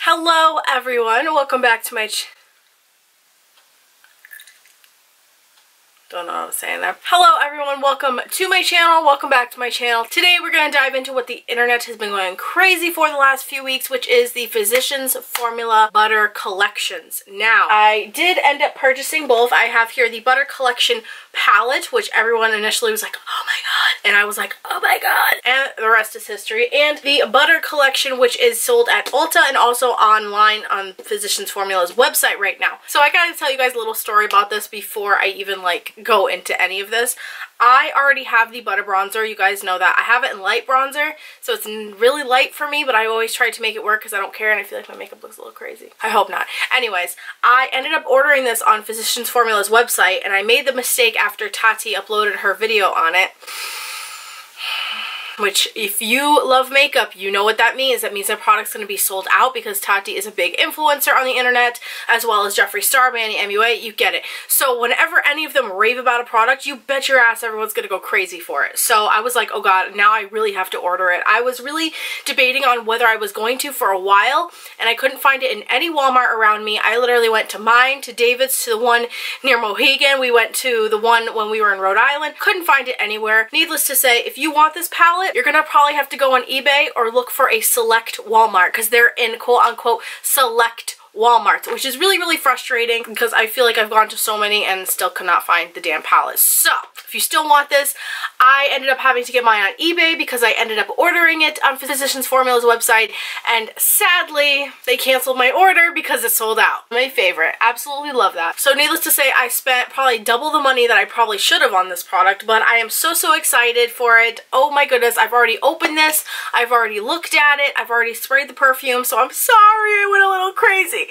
Hello everyone, welcome back to my Don't know what I was saying there. Hello everyone, welcome to my channel, welcome back to my channel. Today we're going to dive into what the internet has been going crazy for the last few weeks, which is the Physicians Formula Butter Collections. Now, I did end up purchasing both. I have here the Butter Collection palette, which everyone initially was like, oh my god, and I was like, oh my god, and the rest is history, and the Butter Collection, which is sold at Ulta and also online on Physicians Formula's website right now. So I gotta tell you guys a little story about this before I even like go into any of this. I already have the butter bronzer, you guys know that. I have it in light bronzer, so it's really light for me, but I always try to make it work because I don't care and I feel like my makeup looks a little crazy. I hope not. Anyways, I ended up ordering this on Physicians Formula's website, and I made the mistake after Tati uploaded her video on it. Which, if you love makeup, you know what that means. That means the product's going to be sold out because Tati is a big influencer on the internet, as well as Jeffree Star, Manny MUA, you get it. So whenever any of them rave about a product, you bet your ass everyone's going to go crazy for it. So I was like, oh god, now I really have to order it. I was really debating on whether I was going to for a while, and I couldn't find it in any Walmart around me. I literally went to mine, to David's, to the one near Mohegan. We went to the one when we were in Rhode Island. Couldn't find it anywhere. Needless to say, if you want this palette, you're gonna probably have to go on eBay or look for a select Walmart because they're in quote-unquote select Walmart, which is really, really frustrating because I feel like I've gone to so many and still could not find the damn palette. So, if you still want this, I ended up having to get mine on eBay because I ended up ordering it on Physicians Formula's website, and sadly, they canceled my order because it sold out. My favorite. Absolutely love that. So, needless to say, I spent probably double the money that I probably should have on this product, but I am so, so excited for it. Oh my goodness, I've already opened this. I've already looked at it. I've already sprayed the perfume, so I'm sorry I went a little crazy.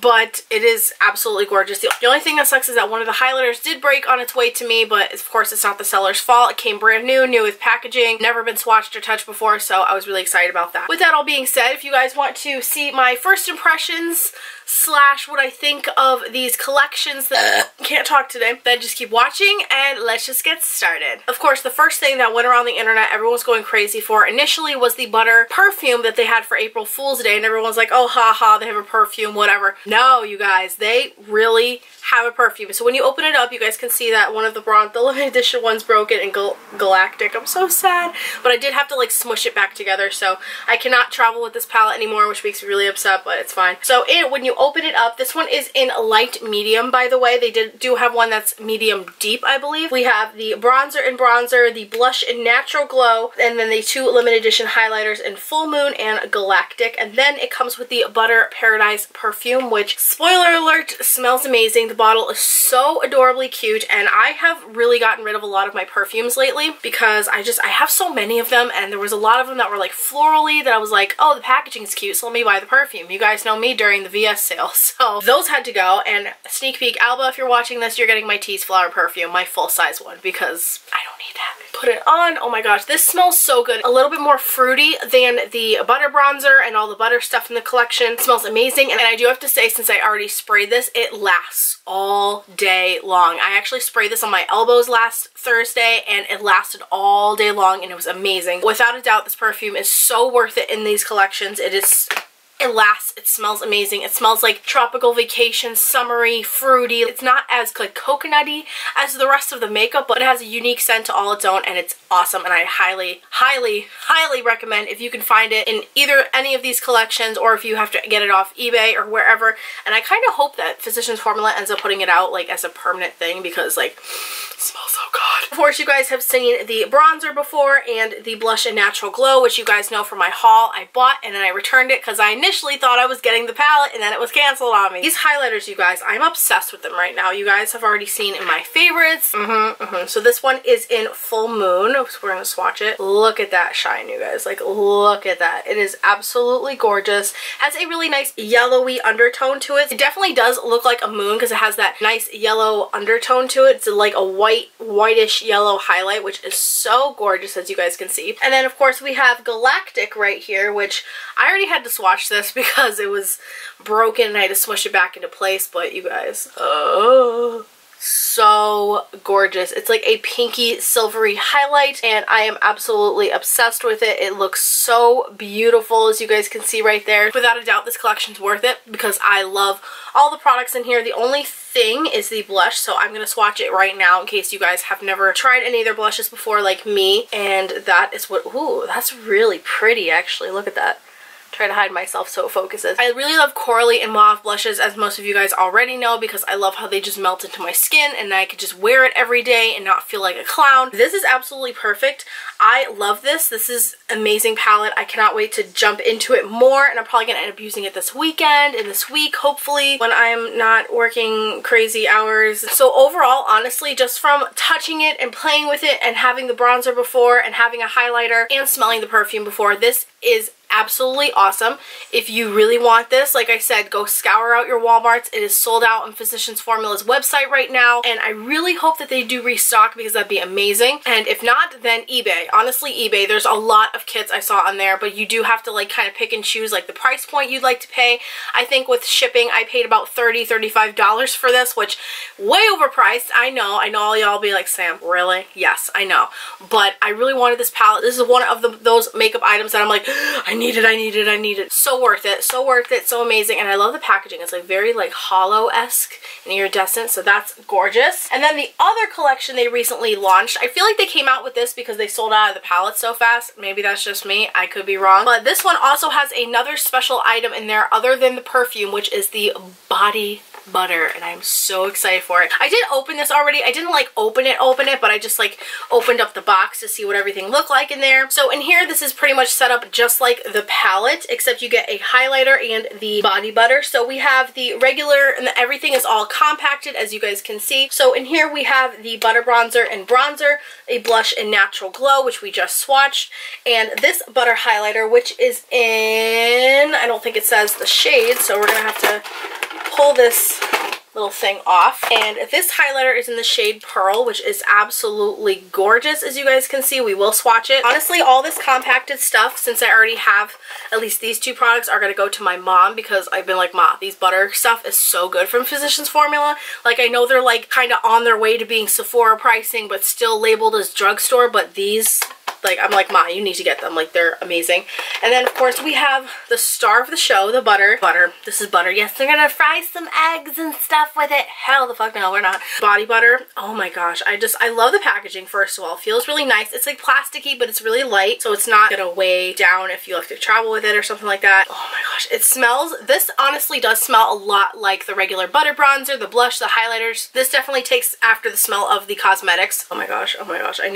But it is absolutely gorgeous. The only thing that sucks is that one of the highlighters did break on its way to me, but of course it's not the seller's fault. It came brand new with packaging, never been swatched or touched before, so I was really excited about that. With that all being said, if you guys want to see my first impressions slash what I think of these collections that can't talk today, then just keep watching and let's just get started. Of course, the first thing that went around the internet everyone was going crazy for initially was the butter perfume that they had for April Fool's Day, and everyone was like, oh haha, they have a perfume, whatever. No, you guys, they really have a perfume. So when you open it up, you guys can see that one of the limited edition one's broken and galactic. I'm so sad, but I did have to like smush it back together, so I cannot travel with this palette anymore, which makes me really upset, but it's fine. So when you open it up, this one is in light medium, by the way. They do have one that's medium deep, I believe. We have the bronzer in bronzer, the blush in natural glow, and then the two limited edition highlighters in full moon and galactic, and then it comes with the butter paradise perfume, which, spoiler alert, smells amazing. The bottle is so adorably cute, and I have really gotten rid of a lot of my perfumes lately because I have so many of them, and there was a lot of them that were like florally that I was like, oh, the packaging is cute, so let me buy the perfume. You guys know me during the VS sale, so those had to go. And sneak peek, Alba, if you're watching this, you're getting my Tease Flower perfume, my full-size one, because I don't need that. Put it on. Oh my gosh, this smells so good. A little bit more fruity than the butter bronzer and all the butter stuff in the collection. It smells amazing, and I do have to say, since I already sprayed this, it lasts all day long. I actually sprayed this on my elbows last Thursday, and it lasted all day long, and it was amazing. Without a doubt, this perfume is so worth it in these collections. It lasts, it smells amazing. It smells like tropical vacation, summery, fruity. It's not as like coconutty as the rest of the makeup, but it has a unique scent all its own, and it's awesome, and I highly, highly, highly recommend if you can find it in either any of these collections, or if you have to get it off eBay or wherever. And I kind of hope that Physicians Formula ends up putting it out like as a permanent thing because like it smells so good. Of course, you guys have seen the bronzer before and the blush in natural glow, which you guys know from my haul I bought and then I returned it because I initially thought I was getting the palette and then it was canceled on me. These highlighters, you guys, I'm obsessed with them right now. You guys have already seen in my favorites. So this one is in full moon. So we're gonna swatch it. Look at that shine, you guys. Like, look at that. It is absolutely gorgeous. Has a really nice yellowy undertone to it. It definitely does look like a moon because it has that nice yellow undertone to it. It's like a whitish yellow highlight, which is so gorgeous, as you guys can see. And then of course we have Galactic right here, which I already had to swatch this because it was broken and I had to smush it back into place, but you guys, oh, so gorgeous. It's like a pinky silvery highlight and I am absolutely obsessed with it. It looks so beautiful, as you guys can see right there. Without a doubt, this collection's worth it because I love all the products in here. The only thing is the blush, so I'm gonna swatch it right now in case you guys have never tried any of their blushes before like me. And that is what, ooh, that's really pretty actually. Look at that. Try to hide myself so it focuses. I really love corally and mauve blushes, as most of you guys already know, because I love how they just melt into my skin and I could just wear it every day and not feel like a clown. This is absolutely perfect. I love this. This is an amazing palette. I cannot wait to jump into it more, and I'm probably gonna end up using it this weekend and this week, hopefully, when I'm not working crazy hours. So overall, honestly, just from touching it and playing with it and having the bronzer before and having a highlighter and smelling the perfume before, this is absolutely awesome. If you really want this, like I said, go scour out your Walmarts. It is sold out on Physicians Formula's website right now, and I really hope that they do restock because that'd be amazing. And if not, then eBay. Honestly, eBay. There's a lot of kits I saw on there, but you do have to like kind of pick and choose like the price point you'd like to pay. I think with shipping, I paid about $30–$35 for this, which way overpriced. I know all y'all be like, Sam, really? Yes, I know. But I really wanted this palette. This is one of those makeup items that I'm like, I need it. So worth it, so amazing. And I love the packaging. It's like very like hollow-esque and iridescent, so that's gorgeous. And then the other collection they recently launched, I feel like they came out with this because they sold out of the palette so fast. Maybe that's just me, I could be wrong. But this one also has another special item in there other than the perfume, which is the body butter, and I'm so excited for it. I did open this already. I didn't like open it, but I just like opened up the box to see what everything looked like in there. So in here, this is pretty much set up just like the palette, except you get a highlighter and the body butter. So we have the regular, and everything is all compacted, as you guys can see. So in here we have the butter bronzer and bronzer, a blush and natural glow, which we just swatched, and this butter highlighter, which is in, I don't think it says the shade, so we're gonna have to pull this little thing off. And this highlighter is in the shade Pearl, which is absolutely gorgeous, as you guys can see. We will swatch it. Honestly, all this compacted stuff, since I already have at least these two products, are going to go to my mom, because I've been like, Ma, these butter stuff is so good from Physicians Formula. Like, I know they're like kind of on their way to being Sephora pricing, but still labeled as drugstore, but these, like, I'm like, Ma, you need to get them. Like, they're amazing. And then, of course, we have the star of the show, the butter. Butter. This is butter. Yes, they're gonna fry some eggs and stuff with it. Hell the fuck no, we're not. Body butter. Oh my gosh. I love the packaging, first of all. It feels really nice. It's like plasticky, but it's really light, so it's not gonna weigh down if you like to travel with it or something like that. Oh my gosh. It smells, this honestly does smell a lot like the regular butter bronzer, the blush, the highlighters. This definitely takes after the smell of the cosmetics. Oh my gosh. Oh my gosh. I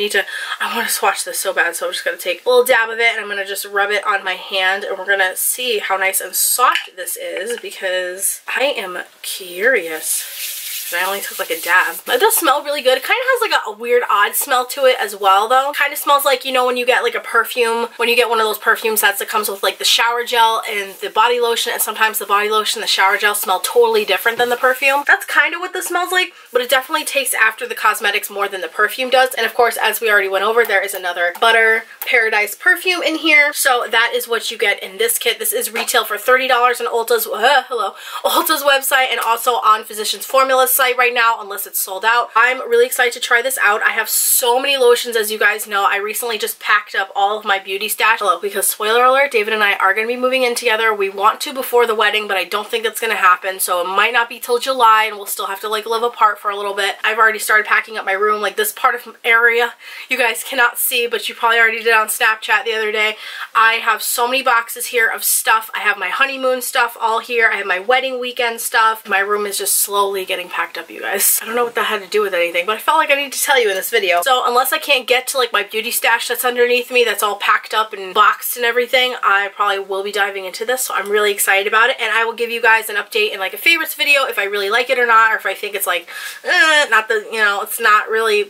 want to swatch this so bad, so I'm just going to take a little dab of it and I'm going to just rub it on my hand, and we're going to see how nice and soft this is, because I am curious. I only took like a dab. But it does smell really good. It kind of has like a weird odd smell to it as well though. Kind of smells like, you know, when you get like a perfume, when you get one of those perfume sets that comes with like the shower gel and the body lotion, and sometimes the body lotion and the shower gel smell totally different than the perfume. That's kind of what this smells like, but it definitely takes after the cosmetics more than the perfume does. And of course, as we already went over, there is another Butter Paradise perfume in here. So that is what you get in this kit. This is retail for $30 on Ulta's website, and also on Physicians Formula's site right now, unless it's sold out. I'm really excited to try this out. I have so many lotions, as you guys know. I recently just packed up all of my beauty stash. Because spoiler alert, David and I are going to be moving in together. We want to before the wedding, but I don't think that's going to happen, so it might not be till July, and we'll still have to like live apart for a little bit. I've already started packing up my room. Like, this part of area you guys cannot see, but you probably already did on Snapchat the other day. I have so many boxes here of stuff. I have my honeymoon stuff all here. I have my wedding weekend stuff. My room is just slowly getting packed up, you guys. I don't know what that had to do with anything, but I felt like I need to tell you in this video. So unless I can't get to like my beauty stash that's underneath me, that's all packed up and boxed and everything, I probably will be diving into this. So I'm really excited about it, and I will give you guys an update in like a favorites video if I really like it or not, or if I think it's like, not the, you know, it's not really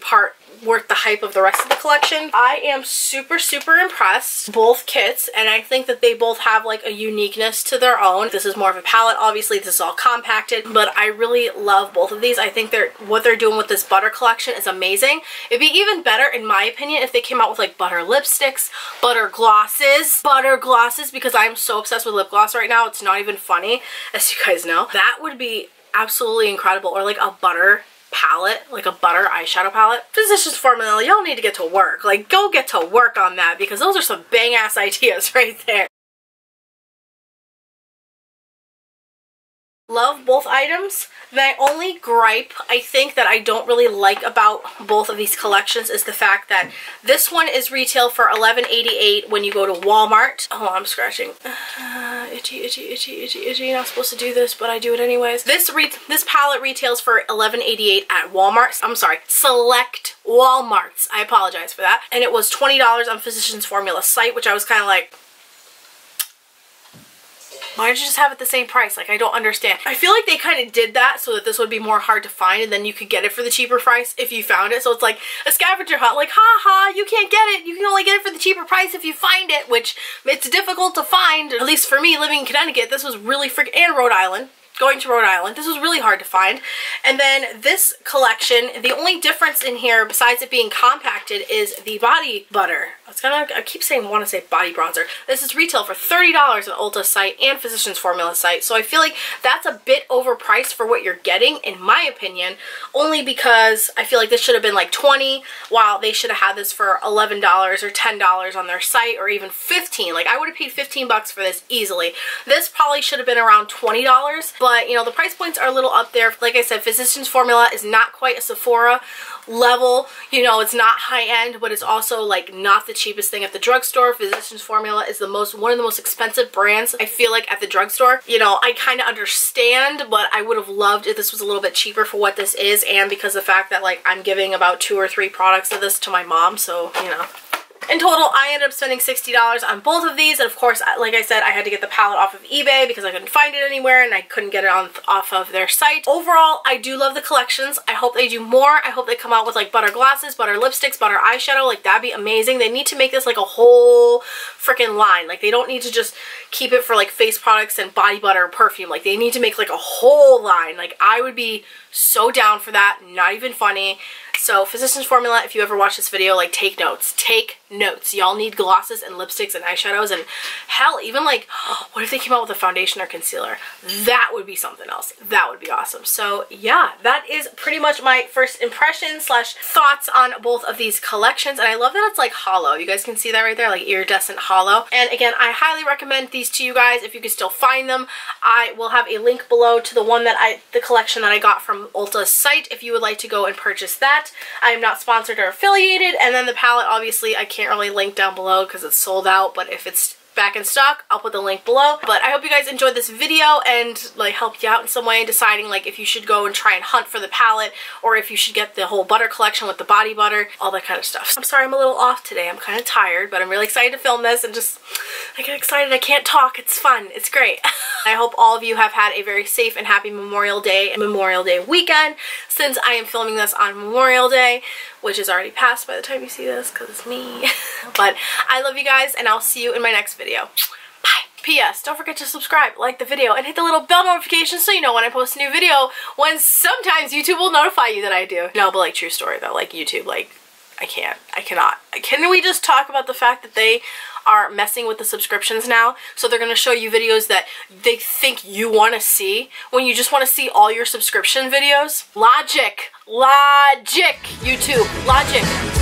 worth the hype of the rest of the collection. I am super impressed. Both kits, and I think that they both have like a uniqueness to their own. This is more of a palette, obviously. This is all compacted, but I really love both of these. I think what they're doing with this butter collection is amazing. It'd be even better, in my opinion, if they came out with like butter lipsticks, butter glosses, because I'm so obsessed with lip gloss right now. It's not even funny, as you guys know. That would be absolutely incredible. Or like a butter palette, like a butter eyeshadow palette. Physicians Formula, y'all need to get to work. Like, go get to work on that, because those are some bang-ass ideas right there. Love both items. My only gripe, I think, that I don't really like about both of these collections is the fact that this one is retail for $11.88 when you go to Walmart. Oh, I'm scratching. Itchy, itchy, itchy, itchy, itchy. You're not supposed to do this, but I do it anyways. This palette retails for $11.88 at Walmart. I'm sorry, select Walmarts. I apologize for that. And it was $20 on Physicians Formula site, which I was kind of like, why did you just have it the same price? Like, I don't understand. I feel like they kind of did that so that this would be more hard to find, and then you could get it for the cheaper price if you found it. So it's like a scavenger hunt, like, haha, you can't get it. You can only get it for the cheaper price if you find it, which it's difficult to find. At least for me, living in Connecticut, this was really freaking, and Rhode Island. Going to Rhode Island, this was really hard to find. And then this collection, the only difference in here besides it being compacted is the body butter. I keep saying, want to say body bronzer. This is retail for $30 on Ulta site and Physicians Formula site. So I feel like that's a bit overpriced for what you're getting, in my opinion, only because I feel like this should have been like $20, while they should have had this for $11 or $10 on their site, or even $15. Like, I would have paid $15 for this easily. This probably should have been around $20, but you know, the price points are a little up there. Like I said, Physicians Formula is not quite a Sephora level. You know, it's not high end, but it's also like not the cheapest thing at the drugstore. Physicians Formula is one of the most expensive brands, I feel like, at the drugstore. You know, I kind of understand, but I would have loved if this was a little bit cheaper for what this is, and because of the fact that, like, I'm giving about 2 or 3 products of this to my mom, so, you know. In total, I ended up spending $60 on both of these, and of course, like I said, I had to get the palette off of eBay because I couldn't find it anywhere and I couldn't get it off of their site. Overall, I do love the collections. I hope they do more. I hope they come out with like butter glasses, butter lipsticks, butter eyeshadow. Like, that'd be amazing. They need to make this like a whole freaking line. Like, they don't need to just keep it for like face products and body butter perfume. Like, they need to make like a whole line. Like, I would be so down for that. Not even funny. So, Physicians Formula, if you ever watch this video, like, take notes. Take notes. Y'all need glosses and lipsticks and eyeshadows, and hell, even like, what if they came out with a foundation or concealer? That would be something else. That would be awesome. So, yeah, that is pretty much my first impression / thoughts on both of these collections, and I love that it's like hollow. You guys can see that right there, like iridescent hollow. And again, I highly recommend these to you guys if you can still find them. I will have a link below to the collection that I got from Ulta's site if you would like to go and purchase that. I am not sponsored or affiliated, and then the palette, obviously, I can't really link down below because it's sold out, but if it's back in stock, I'll put the link below. But I hope you guys enjoyed this video and like helped you out in some way in deciding like if you should go and try and hunt for the palette, or if you should get the whole butter collection with the body butter, all that kind of stuff. I'm sorry I'm a little off today. I'm kind of tired, but I'm really excited to film this, and just, I get excited. I can't talk. It's fun. It's great. I hope all of you have had a very safe and happy Memorial Day and Memorial Day weekend, since I am filming this on Memorial Day, which is already passed by the time you see this because it's me. But I love you guys, and I'll see you in my next video. Bye. P.S. Don't forget to subscribe, like the video, and hit the little bell notification so you know when I post a new video, when sometimes YouTube will notify you that I do. No, but like, true story though, like YouTube, like, I cannot. Can we just talk about the fact that they are messing with the subscriptions now? So they're going to show you videos that they think you want to see when you just want to see all your subscription videos? Logic, YouTube, logic.